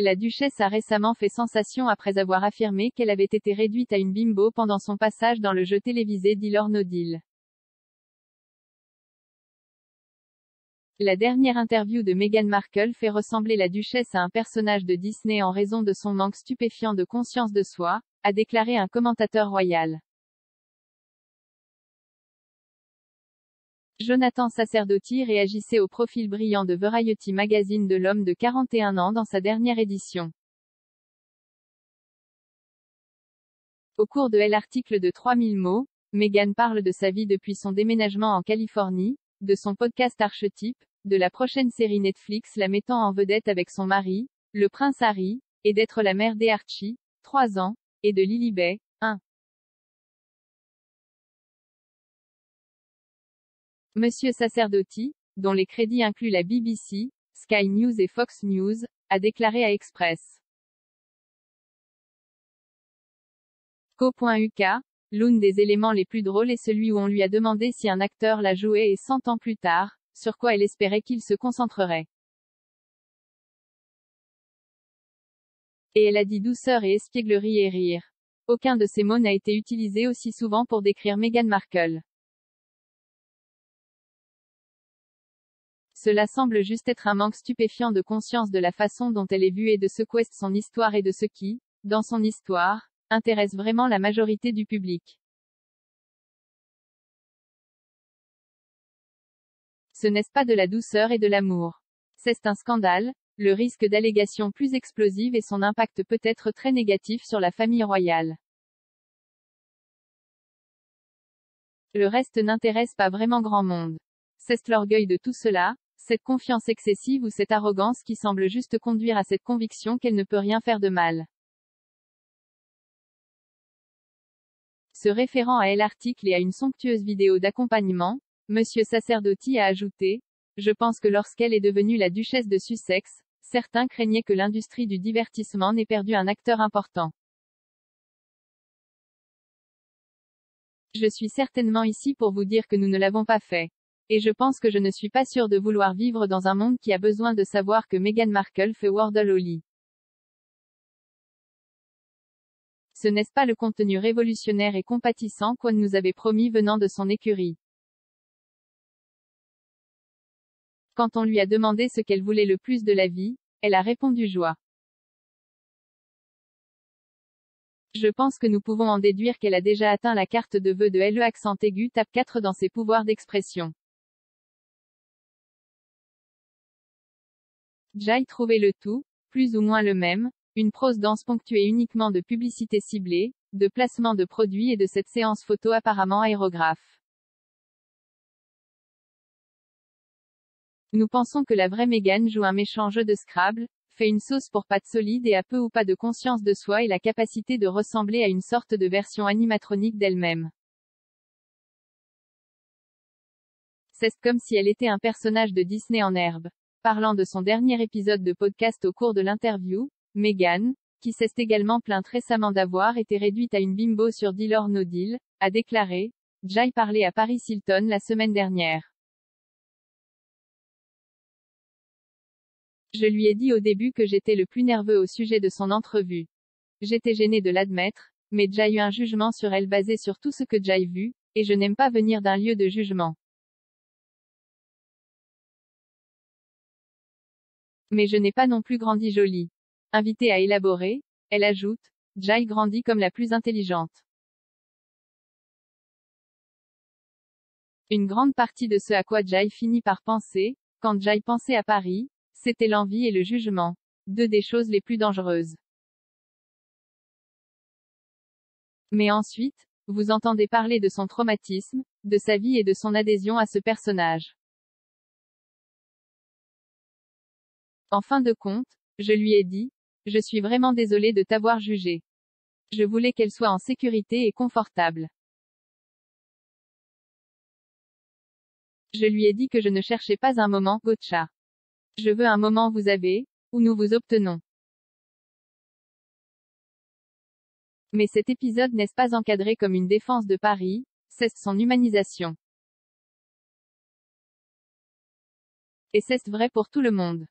La duchesse a récemment fait sensation après avoir affirmé qu'elle avait été réduite à une bimbo pendant son passage dans le jeu télévisé Deal or No Deal. La dernière interview de Meghan Markle fait ressembler la duchesse à un personnage de Disney en raison de son manque stupéfiant de conscience de soi, a déclaré un commentateur royal. Jonathan Sacerdoti réagissait au profil brillant de Variety Magazine de l'homme de 41 ans dans sa dernière édition. Au cours de l'article de 3000 mots, Meghan parle de sa vie depuis son déménagement en Californie, de son podcast Archetype, de la prochaine série Netflix la mettant en vedette avec son mari, le prince Harry, et d'être la mère d'Archie, 3 ans, et de Lilibet, 1. Monsieur Sacerdoti, dont les crédits incluent la BBC, Sky News et Fox News, a déclaré à Express. Co.uk, l'un des éléments les plus drôles est celui où on lui a demandé si un acteur la jouait et 100 ans plus tard, sur quoi elle espérait qu'il se concentrerait. Et elle a dit douceur et espièglerie et rire. Aucun de ces mots n'a été utilisé aussi souvent pour décrire Meghan Markle. Cela semble juste être un manque stupéfiant de conscience de la façon dont elle est vue et de ce qu'est son histoire et de ce qui, dans son histoire, intéresse vraiment la majorité du public. Ce n'est pas de la douceur et de l'amour. C'est un scandale, le risque d'allégations plus explosives et son impact peut être très négatif sur la famille royale. Le reste n'intéresse pas vraiment grand monde. C'est l'orgueil de tout cela, cette confiance excessive ou cette arrogance qui semble juste conduire à cette conviction qu'elle ne peut rien faire de mal. Se référant à l'article et à une somptueuse vidéo d'accompagnement, Monsieur Sacerdoti a ajouté: « Je pense que lorsqu'elle est devenue la duchesse de Sussex, certains craignaient que l'industrie du divertissement n'ait perdu un acteur important. Je suis certainement ici pour vous dire que nous ne l'avons pas fait. Et je pense que je ne suis pas sûr de vouloir vivre dans un monde qui a besoin de savoir que Meghan Markle fait Wordle au lit. Ce n'est pas le contenu révolutionnaire et compatissant qu'on nous avait promis venant de son écurie. Quand on lui a demandé ce qu'elle voulait le plus de la vie, elle a répondu joie. Je pense que nous pouvons en déduire qu'elle a déjà atteint la carte de vœux de LE accent aigu tape 4 dans ses pouvoirs d'expression. Jai trouvait le tout, plus ou moins le même, une prose dense ponctuée uniquement de publicité ciblée, de placement de produits et de cette séance photo apparemment aérographe. Nous pensons que la vraie Meghan joue un méchant jeu de Scrabble, fait une sauce pour pâte solide et a peu ou pas de conscience de soi et la capacité de ressembler à une sorte de version animatronique d'elle-même. C'est comme si elle était un personnage de Disney en herbe. Parlant de son dernier épisode de podcast au cours de l'interview, Meghan, qui s'est également plainte récemment d'avoir été réduite à une bimbo sur Deal or No Deal, a déclaré: « Jai parlait à Paris Hilton la semaine dernière. Je lui ai dit au début que j'étais le plus nerveux au sujet de son entrevue. J'étais gêné de l'admettre, mais Jai a eu un jugement sur elle basé sur tout ce que Jai vu, et je n'aime pas venir d'un lieu de jugement. Mais je n'ai pas non plus grandi jolie. » Invitée à élaborer, elle ajoute: « Jai grandit comme la plus intelligente. Une grande partie de ce à quoi Jai finit par penser, quand Jai pensait à Paris, c'était l'envie et le jugement. Deux des choses les plus dangereuses. Mais ensuite, vous entendez parler de son traumatisme, de sa vie et de son adhésion à ce personnage. En fin de compte, je lui ai dit: « Je suis vraiment désolé de t'avoir jugé. Je voulais qu'elle soit en sécurité et confortable. Je lui ai dit que je ne cherchais pas un moment, gotcha. Je veux un moment vous avez, où nous vous obtenons. Mais cet épisode n'est pas encadré comme une défense de Paris, c'est son humanisation. Et c'est vrai pour tout le monde.